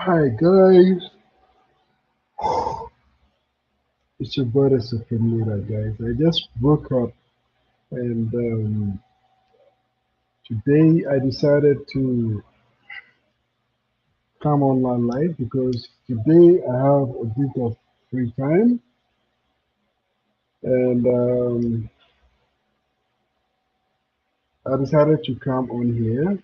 Hi guys, it's your brother Supreme guys. I just woke up and today I decided to come online live because today I have a bit of free time and I decided to come on here.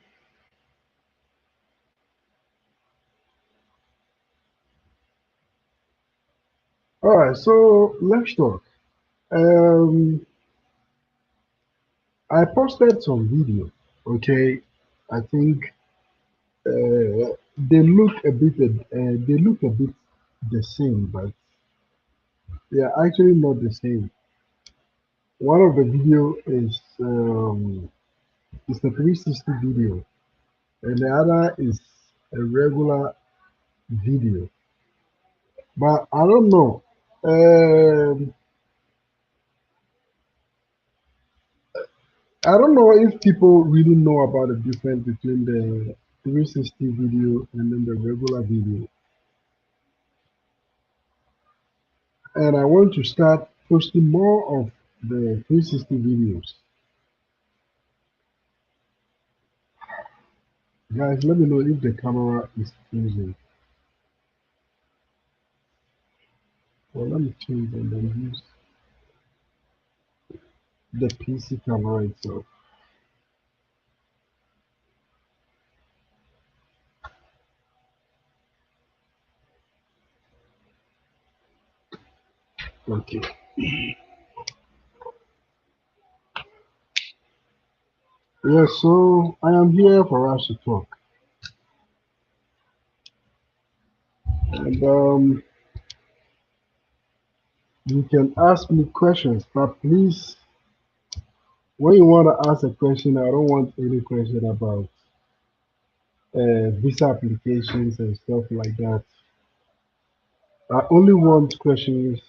Alright, so let's talk. Um, I posted some video, okay? I think they look a bit the same, but they are actually not the same. One of the video is the 360 video, and the other is a regular video. But I don't know. Um, I don't know if people really know about the difference between the 360 video and then the regular video. And I want to start posting more of the 360 videos. Guys, let me know if the camera is using. Well, let me change and then use the PC camera itself. Okay. Yes, so I am here for us to talk. And you can ask me questions, but please, when you want to ask a question, I don't want any question about visa applications and stuff like that. I only want questions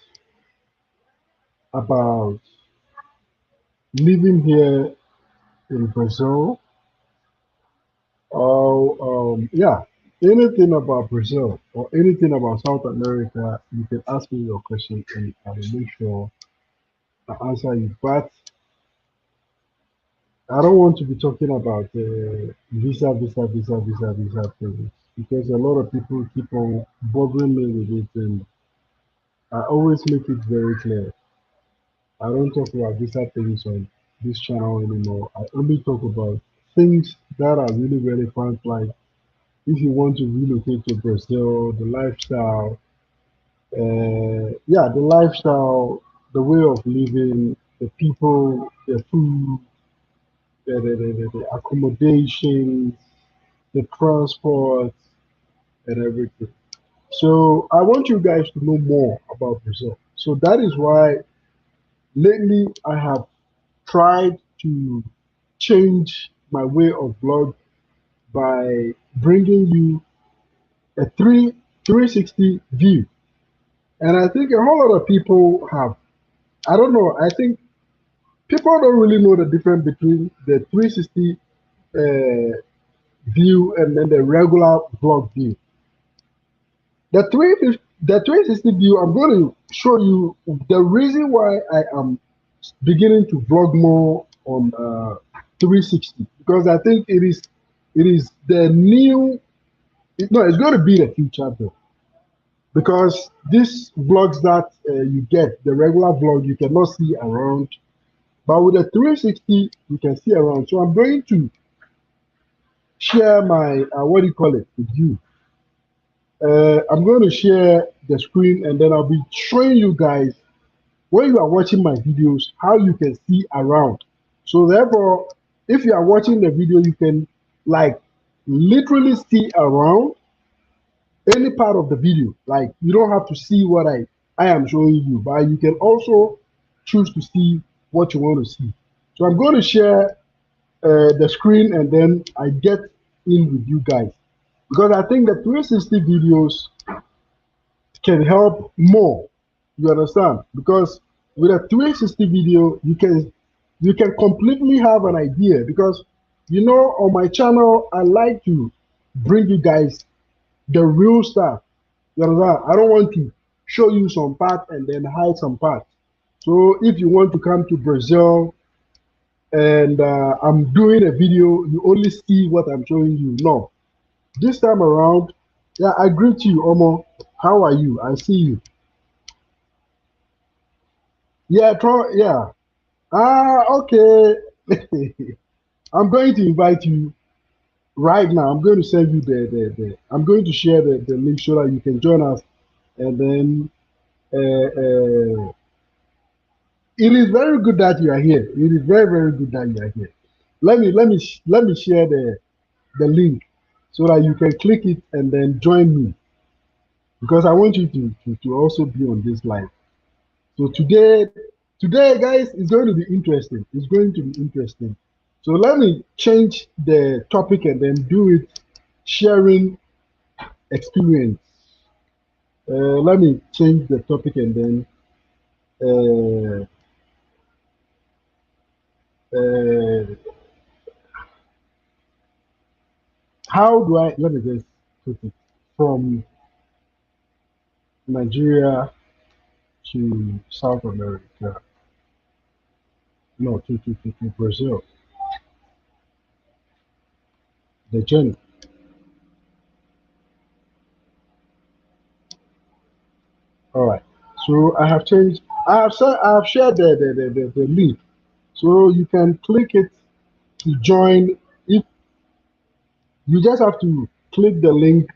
about living here in Brazil or, yeah, anything about Brazil or anything about South America. You can ask me your question and I will make sure I answer you. But I don't want to be talking about visa things because a lot of people keep on bothering me with it, and I always make it very clear. I don't talk about visa things on this channel anymore. I only talk about things that are really relevant, like if you want to relocate to Brazil, the lifestyle, yeah, the lifestyle, the way of living, the people, the food, the accommodation, the transport, and everything. So I want you guys to know more about Brazil. So that is why lately I have tried to change my way of vlog by bringing you a 360 view. And I think a whole lot of people have, I don't know, I think people don't really know the difference between the 360 uh, view and then the regular vlog view. The 360 view, I'm going to show you the reason why I am beginning to vlog more on 360 because I think it is the new no, it's going to be the future though because these vlogs that you get the regular vlog you cannot see around, but with the 360 you can see around. So I'm going to share my what do you call it with you. I'm going to share the screen and then I'll be showing you guys when you are watching my videos how you can see around. So therefore, if you are watching the video, you can like literally see around any part of the video. Like you don't have to see what I am showing you, but you can also choose to see what you want to see. So I'm going to share the screen and then I get in with you guys because I think the 360 videos can help more. You understand? Because with a 360 video, you can completely have an idea. Because on my channel, I like to bring you guys the real stuff. You understand? I don't want to show you some part and then hide some part. So if you want to come to Brazil and I'm doing a video, you only see what I'm showing you. No, this time around, yeah, I greet you, Omo. How are you? I see you. Yeah, yeah. Ah, okay. I'm going to invite you right now. I'm going to send you I'm going to share the link so that you can join us. And then it is very good that you are here. It is very, very good that you are here. Let me share the link so that you can click it and then join me because I want you to also be on this live. So today guys is going to be interesting. It's going to be interesting. So let me change the topic and then do it sharing experience. Let me change the topic and then uh, uh, how do I let me just put it from Nigeria to South America, no, to Brazil, the journey. All right. So I have changed. I have shared the link, so you can click it to join. If you just have to click the link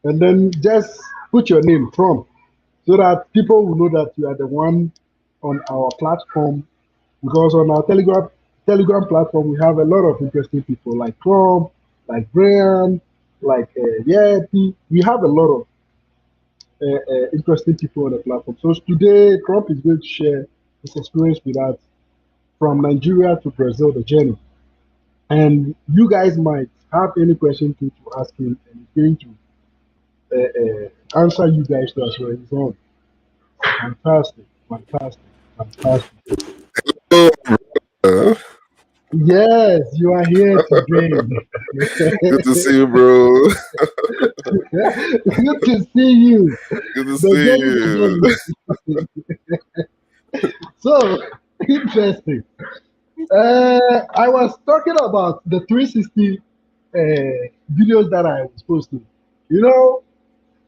and then just put your name from, so that people will know that you are the one on our platform. Because on our Telegram platform, we have a lot of interesting people like Trump, like Brian, like Yeti. We have a lot of interesting people on the platform. So today, Trump is going to share his experience with us from Nigeria to Brazil, the journey. And you guys might have any question to ask him, and he's going to answer you guys to as well. He's on. Fantastic, fantastic, fantastic. Oh, uh, Yes, you are here today. good to see you, bro. Good to see you. Good to The see journey, the you. journey. So interesting. I was talking about the 360 videos that I was posting. You know,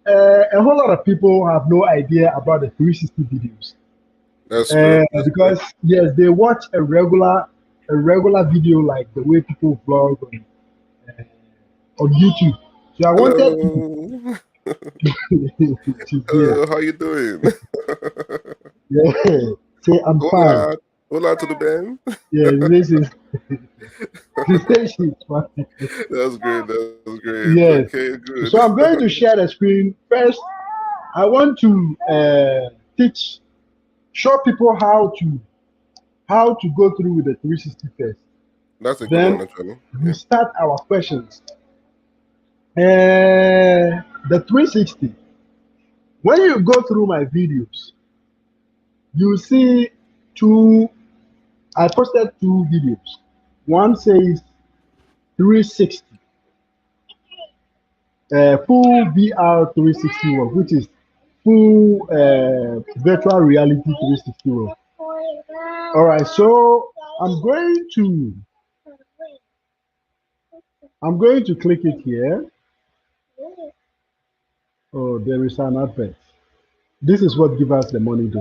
a whole lot of people have no idea about the 360 videos That's true. That's true. because yes, they watch a regular video like the way people vlog on YouTube. So I wanted Hello. to yeah, Hello. How you doing? yeah, say I'm fine. Hola. Hola to the band. Yeah, this is the station is fine. That's great. That's great. Yes. Okay, good. So I'm going to share the screen first. I want to show people how to go through with the 360 first. That's a good one, Then actually. we Yeah. start our questions. The 360. When you go through my videos, you see two. I posted two videos. One says 360, full VR 360 world, which is full virtual reality 360 world. All right, so I'm going to I'm going to click it here. Oh, there is an advert. This is what give us the money do.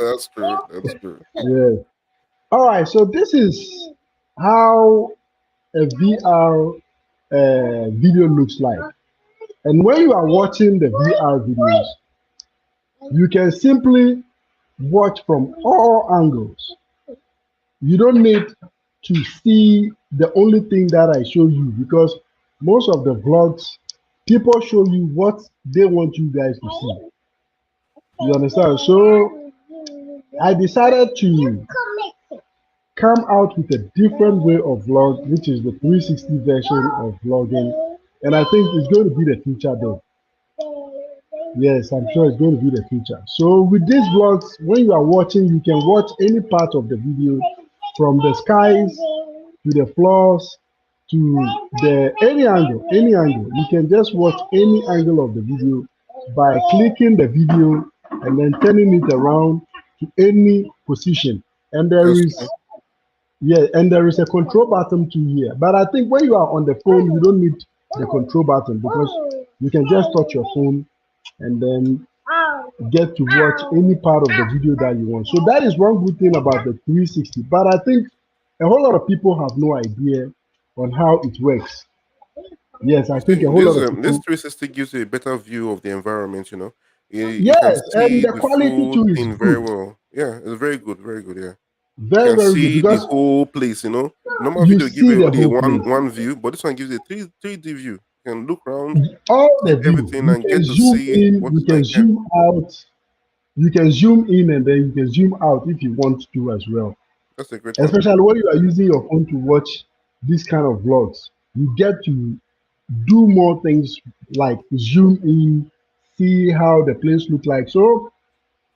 That's true. That's true. Yeah. All right, so this is how a VR video looks like. And when you are watching the VR videos, you can simply watch from all angles. You don't need to see the only thing that I show you because most of the vlogs, people show you what they want you guys to see. You understand? So I decided to come out with a different way of vlog, which is the 360 version of vlogging. And I think it's going to be the future though. Yes, I'm sure it's going to be the future. So with these vlogs, when you are watching, you can watch any part of the video from the skies to the floors to the any angle. You can just watch any angle of the video by clicking the video and then turning it around to any position. And there That's is true. yeah, and there is a control button too here. But I think when you are on the phone, you don't need the control button because you can just touch your phone and then get to watch any part of the video that you want. So that is one good thing about the 360. But I think a whole lot of people have no idea on how it works. Yes, I You think see, a whole lot of this people. 360 gives you a better view of the environment. You can Yes, and see the the quality full too is thing very good. well. Yeah, it's very good, very good. Yeah, you Very, can very good see the because whole place. Normal you video give see you the only a whole one place, one view, but this one gives you a three D view. You can look around, all see the view. everything, You and can get to zoom see in, what you it's can like. Yeah, zoom out, you can zoom in, and then you can zoom out if you want to as well. that's a great one. Especially when you are using your phone to watch this kind of vlogs, you get to do more things like zoom in, see how the place look like. So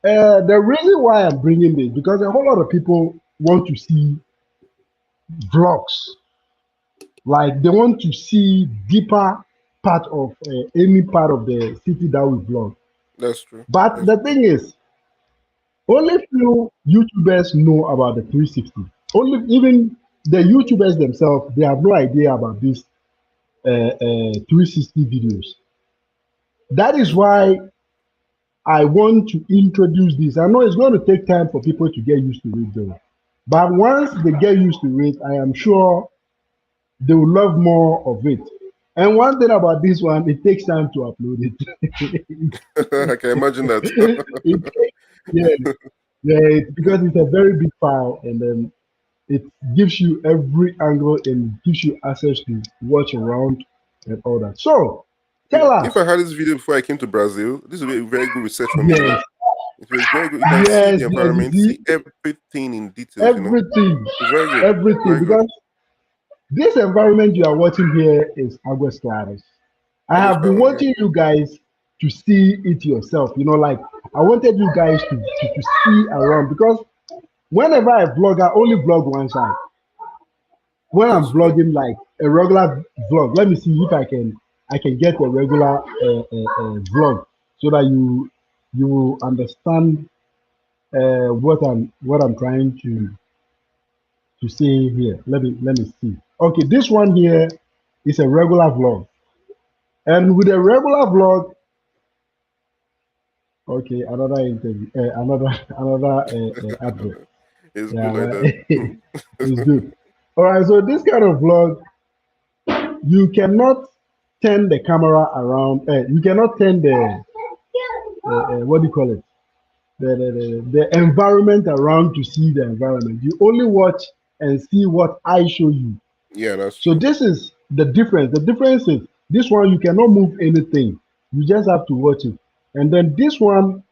the reason why I'm bringing this because a whole lot of people want to see vlogs, like they want to see deeper part of any part of the city that we vlog. That's true. But That's the true. thing is, only few YouTubers know about the 360. Only even the YouTubers themselves, they have no idea about this 360 videos. That is That's true. why I want to introduce this. I know it's going to take time for people to get used to it though. But once they get used to it, I am sure they will love more of it. And one thing about this one, it takes time to upload it. I can imagine that. it takes, yeah, because it's a very big file and then it gives you every angle and gives you access to watch around and all that. So tell If I us, had this video before I came to Brazil, this would be a very good research for me. yes, It was very good. You can see yes, the yes, you environment, see see, everything in details. everything, It's very good. everything, Very good. because this environment you are watching here is Aguas Claras. I I was have been proud, yeah. wanting you guys to see it yourself. Like I wanted you guys to see around because whenever I vlog, I only vlog one side. When I'm That's true. vlogging like a regular vlog, let me see if I can get a regular vlog so that you will understand what I'm trying to say here. Let me see. Okay, this one here is a regular vlog, and with a regular vlog, okay, another interview, another advert. It's good Yeah, like but that. it's good. All right, so this kind of vlog, you cannot turn the camera around. You cannot turn the what do you call it? The environment around to see the environment. You only watch and see what I show you. Yeah, that's So true. this is the difference. The difference is this one you cannot move anything. You just have to watch it. And then this one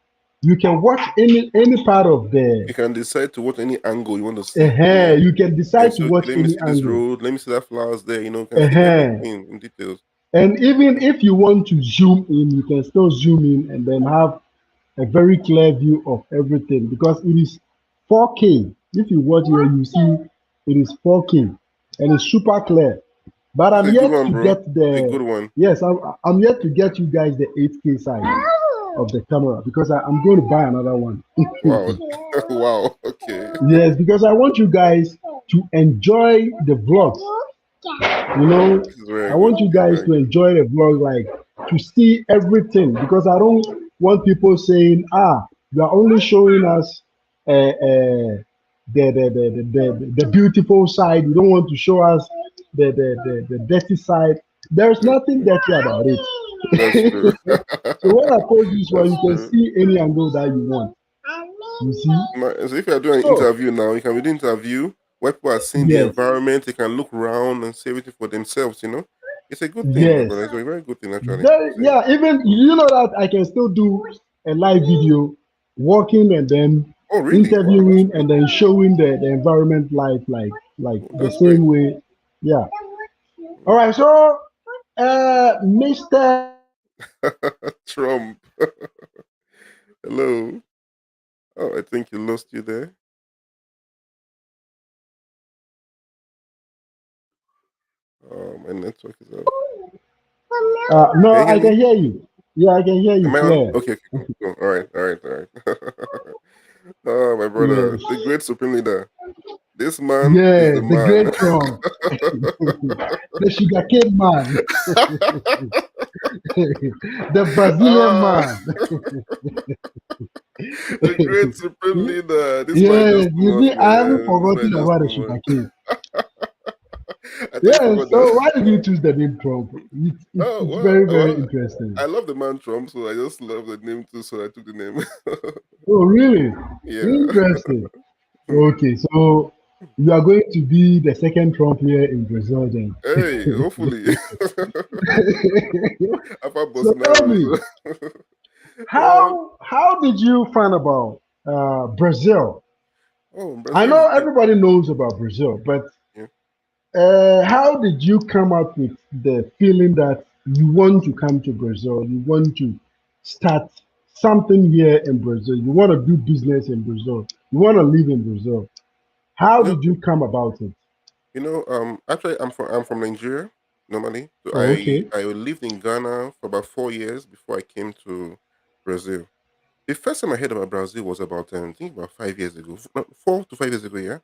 you can watch any part of the You can decide to watch any angle you want to see. you can You can decide to say, okay, watch let me any see this angle. road, let me see that flowers there. You can see everything in details. And even if you want to zoom in, you can still zoom in and then have a very clear view of everything because it is 4K. If you watch here, you see it is 4K and it's super clear. But It's I'm a good yet one, to bro. get It's a the good one. yes, I'm yet to get you guys the 8K side of the camera because I'm going to buy another one. Wow. Wow. Okay. Yes, because I want you guys to enjoy the vlogs. You know, This is very I good. want you It's guys very to good. enjoy the vlog, like to see everything because I don't want people saying, you are only showing us the beautiful side. You don't want to show us the dirty side. There's That's nothing true. dirty about That's true. it. So when I post this one, That's you can true. see any angle that you want. You see? So if you're doing an So, interview now, you can be doing an interview where people are seeing the yes, environment, they can look around and see everything for themselves. It's a good thing, my yes. brother. It's a very good thing actually. Very, yeah, even you know that I can still do a live video walking and then Oh really? Wow, that's interviewing good. and then showing the environment live like Oh, the that's great. same way. Yeah. All right, so Mr. Trump. Hello. Oh, I think you lost you there. My network is up. No, Can you hear I can me? hear you. Yeah, I can hear you Am I on? clear. Okay, okay, cool, cool. All right, all right, all right. Oh, my brother, Yes, the great supreme leader. This man is the yes, the man. great Trump, the sugarcane man, the Brazilian Ah, man. the great supreme leader. This man is just Yes, too you much, see, I haven't man. This man is forgotten just about the too much. sugarcane. I thought you Yes, forgot so that. why did you choose the name Trump? Oh It's well, very, very well, interesting. I love the man Trump, so I just love the name too. So I took the name. Oh, really? Yeah. Interesting. Okay, so you are going to be the second Trump here in Brazil then. Hey, hopefully. After So tell Bolsonaro. me, Uh, how did you find about Brazil? oh, I Brazil is know big. everybody knows about Brazil, but Yeah. how did you come up with the feeling that you want to come to Brazil? You want to start something here in Brazil. You want to do business in Brazil. You want to live in Brazil. How You know, did you come about it? actually, I'm from Nigeria normally. So Oh, I okay. I lived in Ghana for about 4 years before I came to Brazil. The first time I heard about Brazil was about I think about 5 years ago, no, 4 to 5 years ago. Yeah,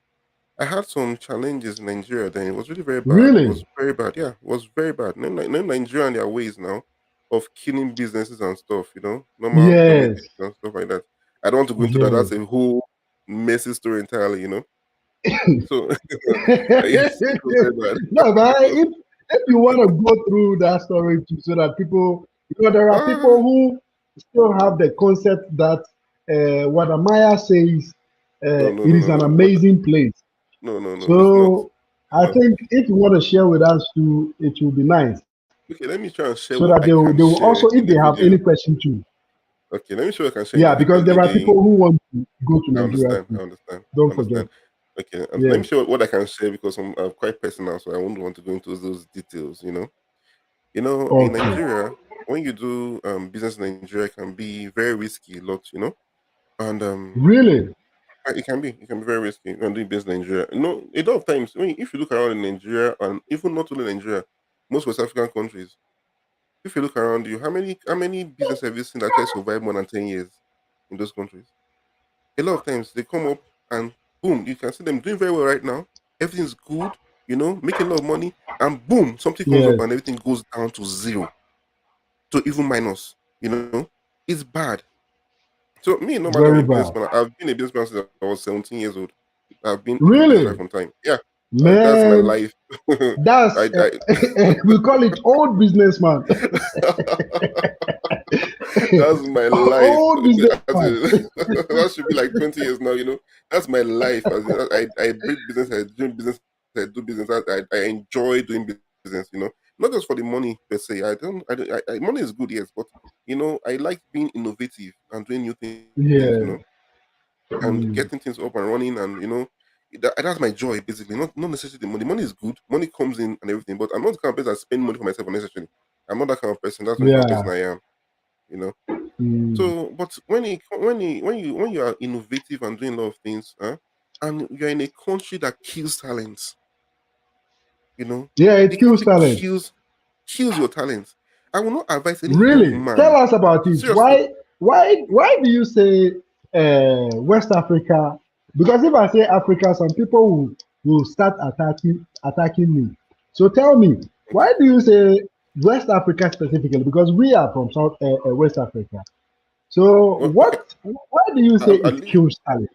I had some challenges in Nigeria. Then it was really very bad. It Really? was very bad. Yeah, it was very bad. No Nigeria and their ways now of killing businesses and stuff. Normal Yes. domestics and stuff like that. I don't want to go into that. Yes. That's a whole messy story entirely. So it was very bad. No, but It was, if you want to go through that story too, so that people, there are people ah, who still have the concept that what Amaya says, no, no, it no, is no, an no. What? amazing place. No, no, no. It's not. So It's I not. think if you want to share with us too, it will be nice, Okay, let me try and so share that what I they can will also, share if in they the have any video. question too. Okay, let me show what I can share in Yeah, the video. because there are people who want to go to I Nigeria understand. I too. understand. I Don't forget. understand. Okay, let me Yes. show what I can share because I'm quite personal, so I won't want to go into those details. In Okay. Nigeria, when you do business in Nigeria, it can be very risky a lot. And Really? it can be very risky when doing business in Nigeria. A lot of times if you look around in Nigeria and even not only Nigeria, most West African countries, if you look around you, how many business have you seen that actually survive more than 10 years in those countries? A lot of times they come up and boom, you can see them doing very well right now. Everything's good, making a lot of money, and boom, something comes up Yes. and everything goes down to zero, to even minus. It's bad. So me normally, I'm a Very bad. businessman. I've been a businessman since I was 17 years old. I've been into business right Really? from time. Yeah, that's my Man, life. that's I we call it old businessman. That's my life. Old businessman. That should be like 20 years now. That's my life. As in, I breathe business. I dream business. I do business. I enjoy doing business. Not just for the money per se. Money is good, yes, but I like being innovative and doing new things. Yeah. And getting Mm. things up and running, and that's my joy basically. Not necessarily the money. The money is good. Money comes in and everything, but I'm not the kind of person that spend money for myself unnecessarily. I'm not that kind of person. That's not the kind of person Yeah. I am. You know. Mm. So, but when you are innovative and doing a lot of things, and you're in a country that kills talents, Yeah, the it kills country talent. kills your talents. I will not advise any young Really? Tell man. us about it. Seriously, Why do you say West Africa? Because if I say Africa, some people will start attacking me. So tell me, okay, why do you say West Africa specifically? Because we are from South West Africa. So well, okay. why do you say At it least kills talent?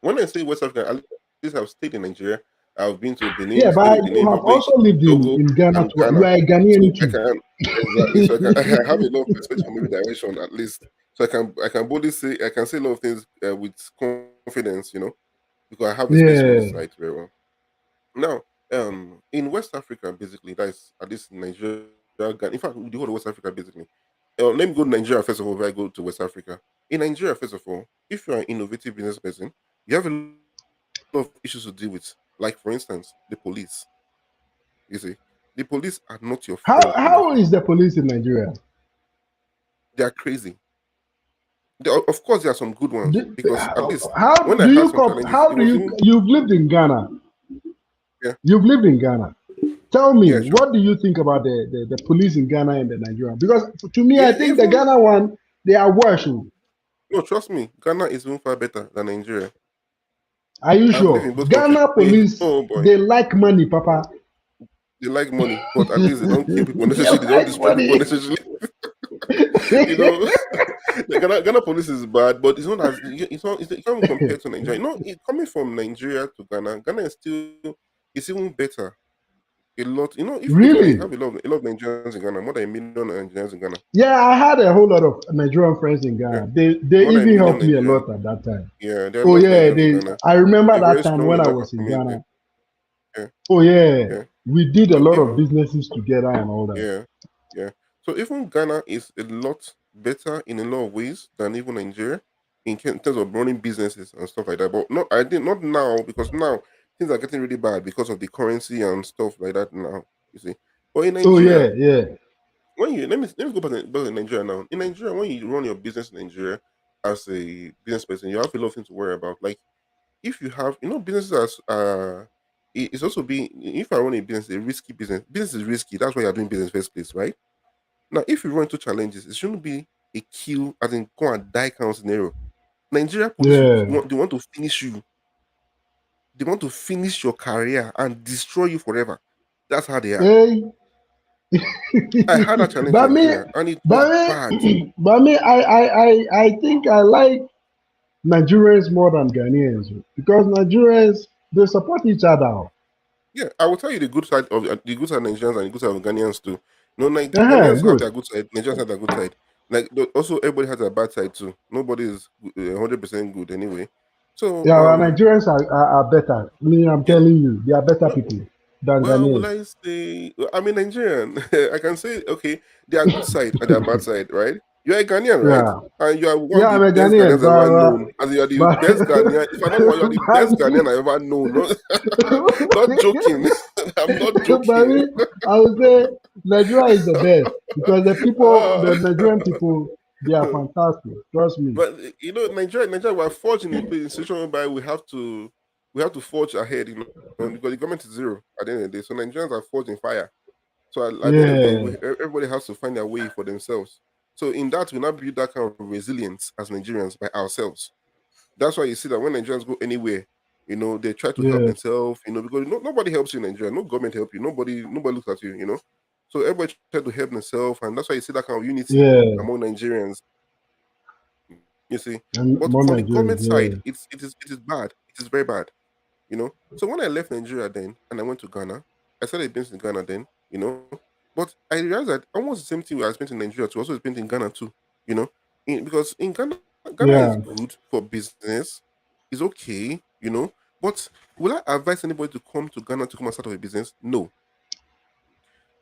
when I say West Africa, at least I've stayed in Nigeria. I've been to Benin, Yeah, stayed in but Benin you have Republic, also lived Togo, in Ghana and too. You Ghana. are a So Ghanaian I too. can exactly. So I can I have a lot of perspective from every direction at least. So I can boldly say I can say a lot of things with confidence. Because I have experience on this side Yeah. very well. Now, in West Africa, basically, that's at least Nigeria, Ghana. In fact, the whole of West Africa, basically. Let me go to Nigeria first of all. Before I go to West Africa. In Nigeria, first of all, if you're an innovative business person, you have a lot of issues to deal with. Like, for instance, the police. You see, the police are not your friend enough. How is the police in Nigeria? They are crazy. Of course, there are some good ones Do, because at least how when I do had you some challenges, how it do was you even you've lived in Ghana? yeah. You've lived in Ghana. Tell me, Yeah, sure. what do you think about the police in Ghana and the Nigerian? Because to me, I Yeah, think the even Ghana one, they are worse. Oh. no, trust me, Ghana is even far better than Nigeria. Are you I've lived sure? in both countries. Ghana police, Oh boy, they like money, Papa. they like money, but at least they don't kill people They necessarily. They don't like destroy people money. necessarily. You know, the Ghana police is bad, but it's not as it's not even compared to Nigeria. Coming from Nigeria to Ghana, Ghana is still it's even better. A lot. If you go to Nigeria, you have Really? a lot of Nigerians in Ghana, more than a million Nigerians in Ghana. Yeah, I had a whole lot of Nigerian friends in Yeah, Ghana. They more than a even million helped me a Nigerians. lot at that time. Yeah, there are a Oh lot of yeah, Nigerians in they. Ghana. I remember They're very that time strong when in I that was in community. Ghana. Yeah, Oh yeah, yeah. we did a So lot of even businesses together and all that. yeah, yeah. So even Ghana is a lot better in a lot of ways than even Nigeria in terms of running businesses and stuff like that. But not I did not now because now things are getting really bad because of the currency and stuff like that now. You see, but in Oh Nigeria, yeah, yeah, when you let me go back to Nigeria now. In Nigeria, when you run your business in Nigeria as a business person, you have a lot of things to worry about. Like if you have, businesses as it's also being if I run a business, a risky business. Business is risky. That's why you're doing business in the first place, right? Now, if you run into challenges, it shouldn't be a kill as in go and die kind of scenario. Nigeria police yeah. they want to finish you. They want to finish your career and destroy you forever. That's how they are. Hey, I had a challenge but in me, Nigeria and it was but bad. me, but me, I think I like Nigerians more than Ghanaians because Nigerians they support each other. Yeah, I will tell you the good side of Nigerians and the good side of Ghanaians too. Uh-huh, Ghanaians have good. their good side, Nigerians have their good side. Like also everybody has a bad side too. Nobody is 100% good anyway. So Yeah, our Nigerians are better. Me, I'm yeah, telling you, they are better no, people than well, will Ghanaians. I say I'm a Nigerian. I can say okay, their good side and their bad side, right? You're a Ghanaian, right? Yeah, And you are one of yeah, the I'm a best Ghanaian, Ghanaians I've ever known. As in, you are the but best Ghanaian. If I don't know why you are the best Ghanaian I've ever known. Not joking. I'm not but joking. me, I would say Nigeria is the best because the people, the Uh, Nigerian people, they are fantastic. Trust me. but Nigeria, we are forged in a situation whereby we have to forge ahead, because the government is zero at the end of the day. So Nigerians are forged in fire. So at the end of the day, Yeah, everybody has to find their way for themselves. So in that, we now build that kind of resilience as Nigerians by ourselves. That's why you see that when Nigerians go anywhere, they try to help yeah, themselves, because nobody helps you in Nigeria. No government help you. Nobody looks at you. So everybody try to help themselves, and that's why you see that kind of unity yeah. among Nigerians. You see, but And from the more government Nigerians, side, yeah, it is bad. It is very bad. So when I left Nigeria then and I went to Ghana, I started business in Ghana then. But I realized that almost the same thing I spent in Nigeria to also spent in Ghana too, you know. Because in Ghana is yeah, good for business, it's okay. But will I advise anybody to come to Ghana to come and start up a business? No.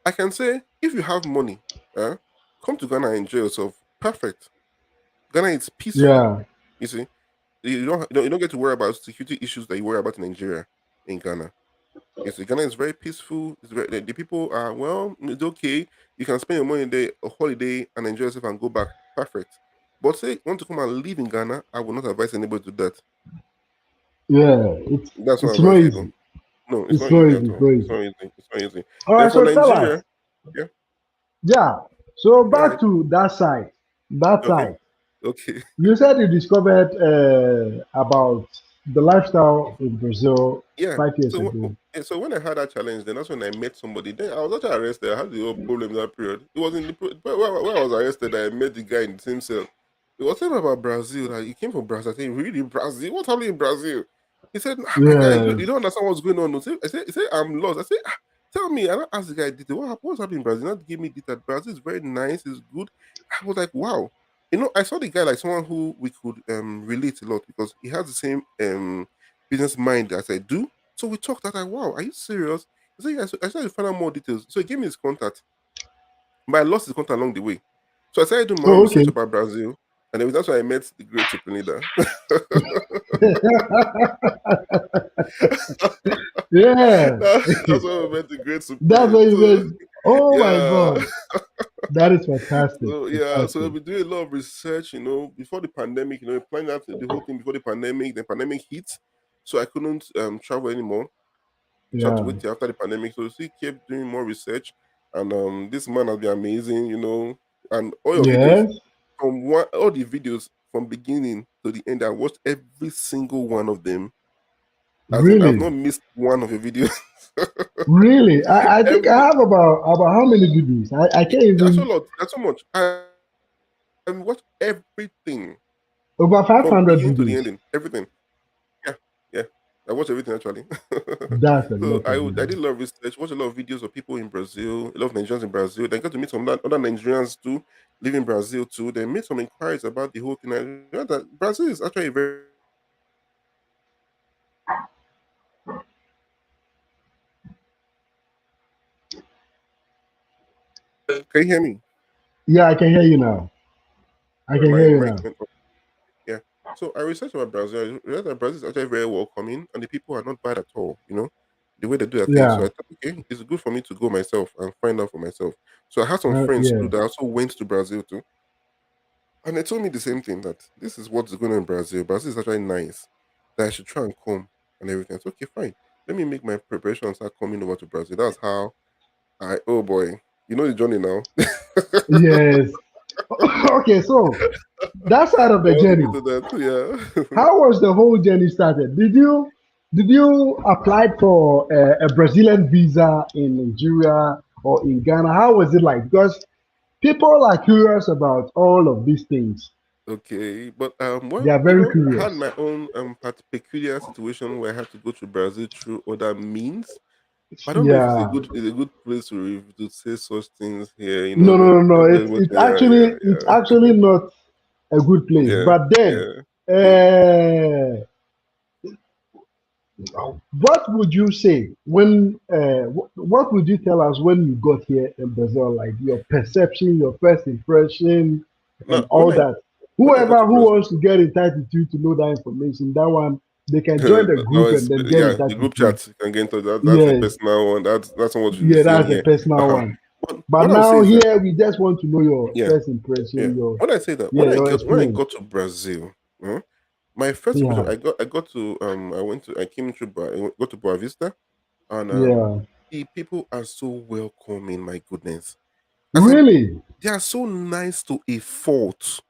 I can say if you have money, come to Ghana and enjoy yourself. Perfect. Ghana is peaceful. yeah, You see, you don't get to worry about security issues that you worry about in Nigeria in Ghana. Yes, Ghana is very peaceful. The people are well. It's okay. You can spend your money there, a holiday, and enjoy yourself and go back. Perfect. But say you want to come and live in Ghana, I will not advise anybody to do that. yeah. That's not It's not advice people. easy. No, it's It's not not easy easy. at It's all. not It's easy. not easy. It's not easy. All Then right, for so tell us. Nigeria, yeah, Yeah. So go back ahead. to that side. That Okay, side. okay. You said you discovered about the lifestyle in Brazil Yeah. 5 years So ago. so when I had that challenge, then that's when I met somebody. Then I was actually arrested. I had the whole problem in that period. It was in where I was arrested that I met the guy in the same cell. He was telling me about Brazil. Like he came from Brazil. I said, really Brazil? What's happening in Brazil? He said, my guy, Yeah, you don't understand what's going on. I said, I'm lost. I said, tell me. And I asked the guy, what's happening in Brazil? Not give me detail. Brazil is very nice. It's good. I was like, wow. I saw the guy like someone who we could relate a lot because he has the same business mind as I do. So we talked. I was like, wow, are you serious? I said, yeah. So I started to find out more details. So he gave me his contact, but I lost his contact along the way. So I started doing my own oh, research okay. about Brazil, and that's why I met the great super leader. Yeah. That's why we met the great That's super. what you So mean. Oh my yeah. God. That is fantastic. So yeah, so Fantastic. we've been doing a lot of research, before the pandemic, we planned out the whole thing before the pandemic hit. So I couldn't travel anymore. Just have to Yeah. wait till after the pandemic. So he kept doing more research, and this man has been amazing, and all your videos Yes. all the videos from beginning to the end. I watched every single one of them. As in, I've Really. not missed one of your videos. Really. I think I Every have about how many videos? I can't There's so even lot. There's so much. I watched everything from over beginning to the 500 ending. videos. Everything. Yeah, yeah. I watched everything actually. That's a So lot of I did a videos. lot of research. Watched a lot of videos of people in Brazil, a lot of Nigerians in Brazil. Then got to meet some other Nigerians too, live in Brazil too. Then made some inquiries about the whole thing. I realized that Brazil is actually a very nice country. Can you hear me? Yeah, I can hear you now. I Sorry, can my hear you mic now. went off. Yeah. So I researched about Brazil. I realized that Brazil is actually very welcoming, and the people are not bad at all. The way they do their things. So Yeah. I thought, okay, it's good for me to go myself and find out for myself. So I had some friends Yeah. too that also went to Brazil too, and they told me the same thing that this is what's going on in Brazil. Brazil is actually nice. That I should try and come and everything. So okay, fine. Let me make my preparations and start coming over to Brazil. That's how oh boy, you know the journey now. Yes. Okay, so that side of the I want to journey. get to that. Yeah. How was the whole journey started? Did you apply for a Brazilian visa in Nigeria or in Ghana? How was it like? Because people are curious about all of these things. Okay, but They well, are very I had curious. my own peculiar situation where I had to go to Brazil through other means. I don't know if Yeah. it's a good place to say such things here. No, no, no, no. It's Yeah, actually yeah, it's actually not a good place. yeah, But then, yeah, yeah. uh, what would you say when? What would you tell us when you got here in Brazil? Like your perception, your first impression, and Now, all that. when I got Whoever to who Brazil, wants to get in touch with you to know that information, that one they can join the now group and it's then get in yeah, touch the with group you. chat you can get into that. That's a Yes, personal one. That's not what you'll be yeah, seeing that's a here. personal Uh-huh. one. But But what I would say now is that here we just want to know your yeah, first yeah. impression, your When I say that, yeah, your when I experience. got to Brazil, huh, my first impression, Yeah, I got to I came through I got to Boa Vista, and yeah. the people are so welcoming. My goodness, as in Really, they are so nice to a fault.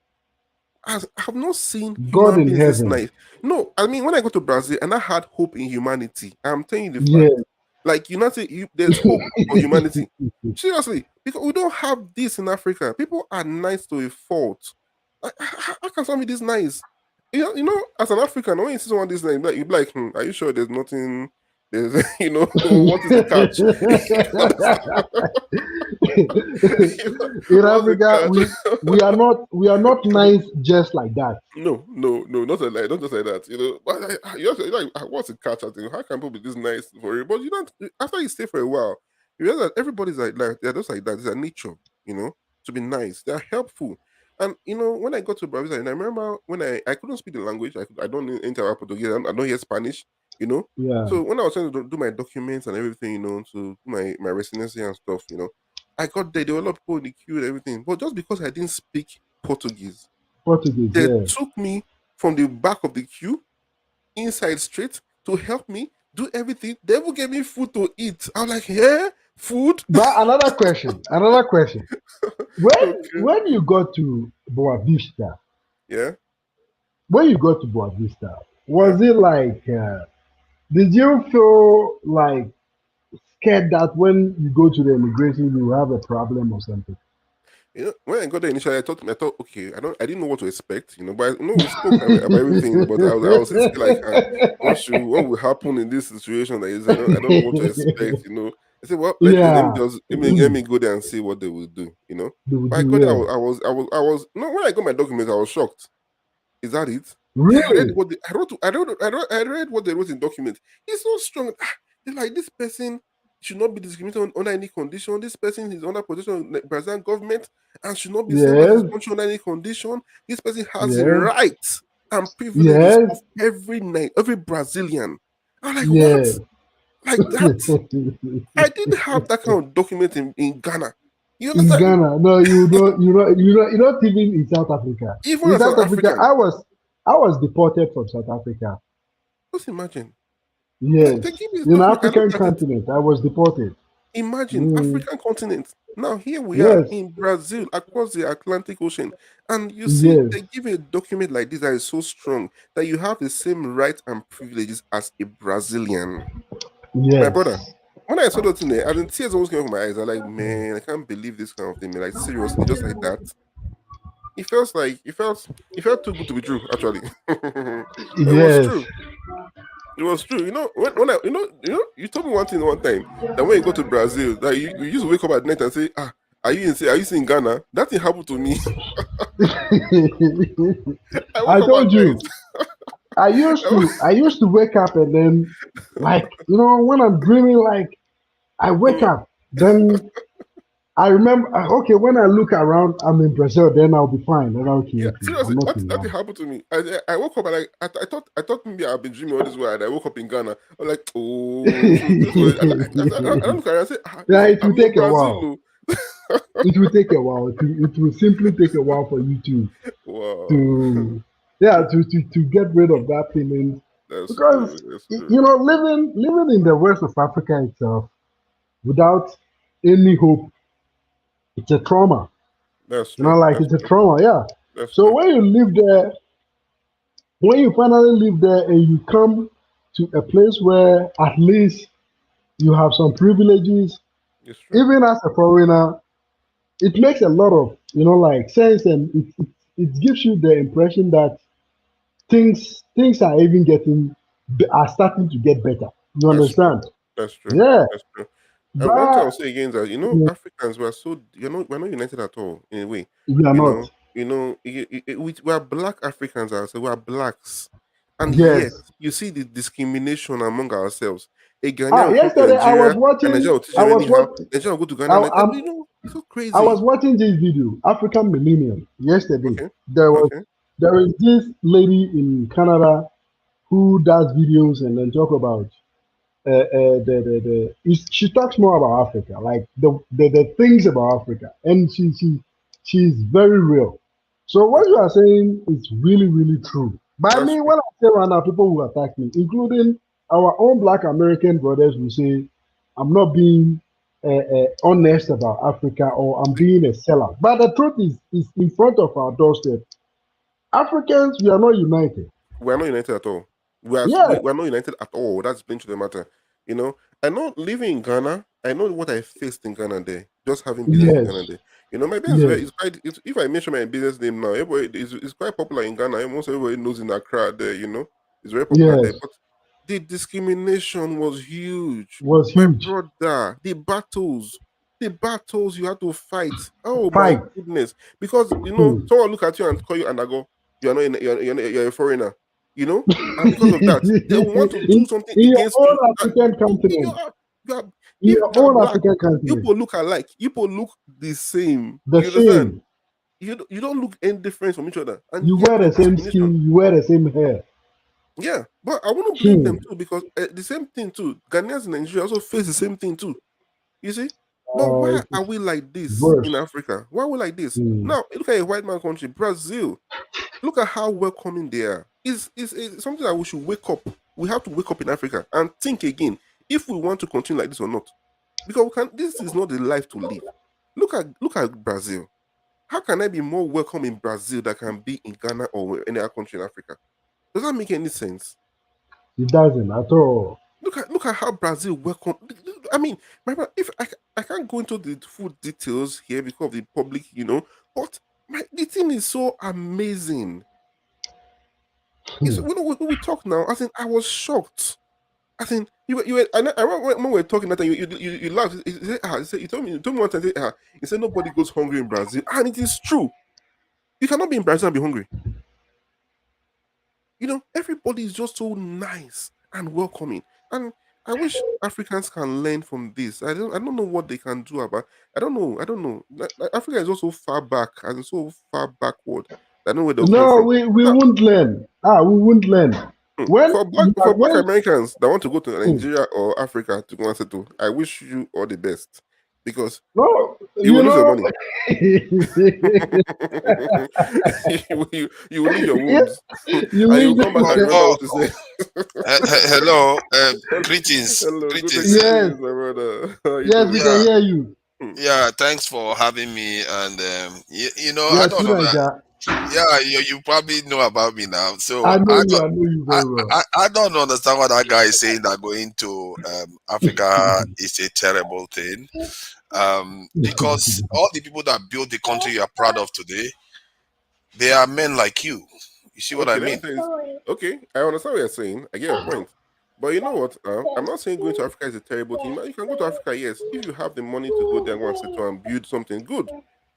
As I have not seen God human in beings this heaven. nice. No, I mean when I go to Brazil and I had hope in humanity, I'm telling you the fact. Yes. Like there's hope for humanity. Seriously, because we don't have this in Africa. People are nice to a fault. Like, how can someone be this nice? As an African, when you see someone this nice, like, you be like, are you sure there's nothing? There's, what is the catch? In What's the Africa, we catch? are not nice just like that. No, no, no, not just like that. But like, what's the catch? At it? How can people be this nice for you? But you don't. After you stay for a while, you realize that everybody's like they're just like that. It's a nature, to be nice. They're helpful. And when I got to Brazil, and I remember when I couldn't speak the language. I don't enter Portuguese. I don't hear Spanish. You know. Yeah, So when I was trying to do my documents and everything, to do my residency and stuff, I got there. There were a lot of people in the queue and everything. But just because I didn't speak Portuguese, Portuguese. they Yeah, took me from the back of the queue inside straight to help me do everything. They even gave me food to eat. I was like, yeah, food? but another question. Another question. Okay. When you got to Boa Vista, Yeah, when you got to Boa Vista, yeah. was it like? Did you feel like scared that when you go to the immigration you have a problem or something? When I got there initially, I thought, okay, I didn't know what to expect, but we spoke about everything, but I was still like, what will happen in this situation? That is, I don't know what to expect. I said, well, let me Yeah, just let me go there and see what they will do. they will But I do. got there, Yeah, no, when I got my documents, I was shocked. Is that it? Then I read really. what I read what they wrote in document. It's so strong. They're like this person should not be discriminated under any condition. This person is under protection of the Brazilian government and should not be sent back to his Yes, country under any condition. This person has the yes, rights and privileges yes, of every Brazilian. I'm like, what? yes. Like that? I didn't have that kind of document in Ghana. You In understand? Ghana, no, you not even in South Africa. Even In as an South Africa, African, I was deported from South Africa. just imagine. Yes. They give me In document. I look African at it. continent, I was deported. Imagine Mm, African continent. Now here we are yes. in Brazil across the Atlantic Ocean, and you see Yes. they give you a document like this that is so strong that you have the same rights and privileges as a Brazilian. My brother, Yes. when I saw that thing there, as in tears almost came from my eyes. I'm like, man, I can't believe this kind of thing. Man. Like seriously, just like that. It feels like it felt too good to be true, actually. But it was Yes. true. It was true. When you told me one thing one time that when you go to Brazil, that you used to wake up at night and say, are you in Ghana? That thing happened to me. I woke I up at told night. you. I used to wake up and then, like, when I'm dreaming, like, I wake Mm, up, then I remember, okay, when I look around, I'm in Brazil, then I'll be fine. Then okay, yeah, okay, I'm seriously, not that in that thing Ghana. happened to me. I woke up and I thought maybe I've been dreaming all this while, and I woke up in Ghana. I'm like, oh, so this was. I look around and say, Yeah, it will I'm in take a Brazil. while. Oh. It will take a while. It will simply take a while for you to Wow, to yeah to get rid of that feeling, that's because true. That's true. living in the west of Africa itself without any hope, it's a trauma. That's true. Like, That's it's a true. trauma, yeah. That's So true. when you live there, when you finally live there and you come to a place where at least you have some privileges, It's true. even as a foreigner, it makes a lot of like sense, and it gives you the impression that things are even are starting to get better. You That's true. understand? That's true. Yeah, That's true. And one thing but I'll say again is that Africans were so we're not united at all in a way. we are not. We are black Africans ourselves. We are blacks, and yet Yes. you see the discrimination among ourselves. A Ghanaian will come to Yesterday Nigeria, and Nigeria will treat I him was anyhow. what Nigeria will go to Ghana, I, and I'm it's so I was crazy. watching this video, African Millennium, yesterday. Okay, There was okay, there is this lady in Canada who does videos and then talk about she talks more about Africa, like the things about Africa, and she's very real. So what you okay. are saying is really really true. But I That's mean, true. when I say right now, people will attack me, including our own Black American brothers who say I'm not being honest about Africa, or I'm See, being a seller. But the truth is in front of our doorstep. Africans, we are not united. we are not united at all. We Yes, are not united at all. That's been to the matter. You know, I know living in Ghana, I know what I faced in Ghana there, just having business in yes, Ghana there. My business is very, yes, it's quite, if I mention my business name now, everybody it's quite popular in Ghana. Almost everybody knows in Accra there, it's very popular there. yes. But the discrimination was huge. Was My huge. brother, the battles you had to fight. Oh my Fight. goodness. Because, Hmm. someone look at you and call you and I go, you're a foreigner, you know? And because of that, they will want to do something In your against own you. African You continent, are, you are, in if your you are own black, African you continent, people look alike. You people look the same. the You understand? same. You don't look any different from each other. And You yet wear the the same discrimination. skin, you wear the same hair. Yeah. But I wouldn't blame them Hmm. too because the same thing too. Ghanaians in Nigeria also face the same thing too. You see? But why It are is we like this in worse. Africa? Why are we like this? Hmm. Now, look at a white man country, Brazil. Look at how welcoming they are. It's something that we should wake up. We have to wake up in Africa and think again if we want to continue like this or not. Because this is not the life to live. Look at Brazil. How can I be more welcome in Brazil than can be in Ghana or any other country in Africa? Does that make any sense? It doesn't at all. Look at how Brazil welcome. I mean, if I can't go into the full details here because of the public, but the thing is so amazing. It's Hmm. when we talk now. I think I was shocked. I think you were. I remember when we were talking that time. You laughed. You told me one time. You said nobody goes hungry in Brazil, and it is true. You cannot be in Brazil and be hungry. Everybody is just so nice and welcoming. And I wish Africans can learn from this. I don't know what they can do about. I don't know. Like, Africa is also far back and so far backward. I don't know where they'll come No, from. we Now, won't learn. We won't learn. When for black you are for black going, Americans that want to go to hmm, Nigeria or Africa to go and settle, I wish you all the best. because No, you will you lose your know, money. You will leave your yeah, wounds, you and you leave will come back Oh, and them. remember oh, what you said. hello. Hello, Greetings. hello, Greetings. Yes, greetings, my brother. How are you yes, we doing? can Yeah, hear you. Hmm. yeah. Thanks for having me. And you know, I Yes, don't good know that. Naija. Yeah, you probably know about me now. So I know you I, very well. I don't understand what that guy is saying that going to Africa is a terrible thing. Because all the people that built the country you are proud of today, they are men like you. You see what I Okay, let me mean? tell you. Okay, I understand what you're saying. I get your point. But you know what? I'm not saying going to Africa is a terrible thing. You can go to Africa, yes, if you have the money to go there and go and settle and build something good.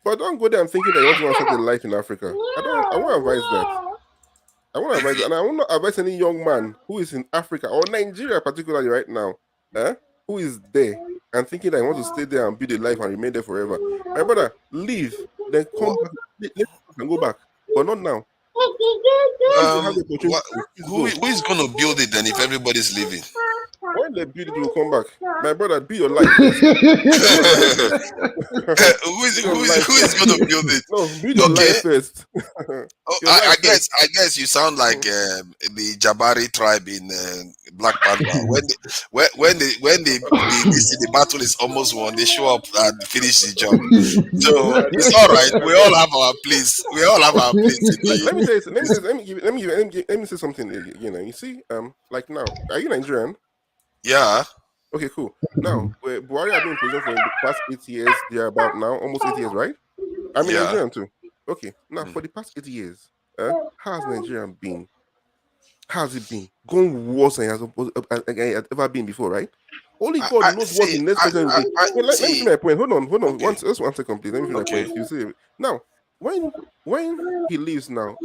But don't go there and thinking that you want to go and start a life in Africa. I don't. I won't advise that. I want to advise, and I will not advise any young man who is in Africa or Nigeria, particularly right now, who is there and thinking that he wants to stay there and build a life and remain there forever. My brother, leave, then come What, back. Let and go back, but not now. If you have the opportunity, what, please go. who is going to build it then if everybody's leaving? When they build it, will come back. My brother, be your life first. Is that all right? Be your life Who is first. going to build it? No, build your Okay. life first. Oh, Your life first. I guess you sound like the Jabari tribe in Black Panther. They see the battle is almost won, they show up and finish the job. So it's all right. My We brother. all have our place. We all have our place in Let me the. tell you. Let me say something. You know, you see, like now, are you Nigerian? Yeah. Okay, cool. Now, Buhari have been in position for the past 8 years. They're about now almost 8 years, right? I'm a Yeah. Nigerian too. Okay, now Mm. for the past 8 years, how's Nigerian been? How's it been? Going worse than it has ever been before, right? Only God I knows what see. the next president will be. I Wait, let me see. finish my point. Hold on. Okay. Just one second, please. Let me finish my Okay. point. You see, now when he leaves now,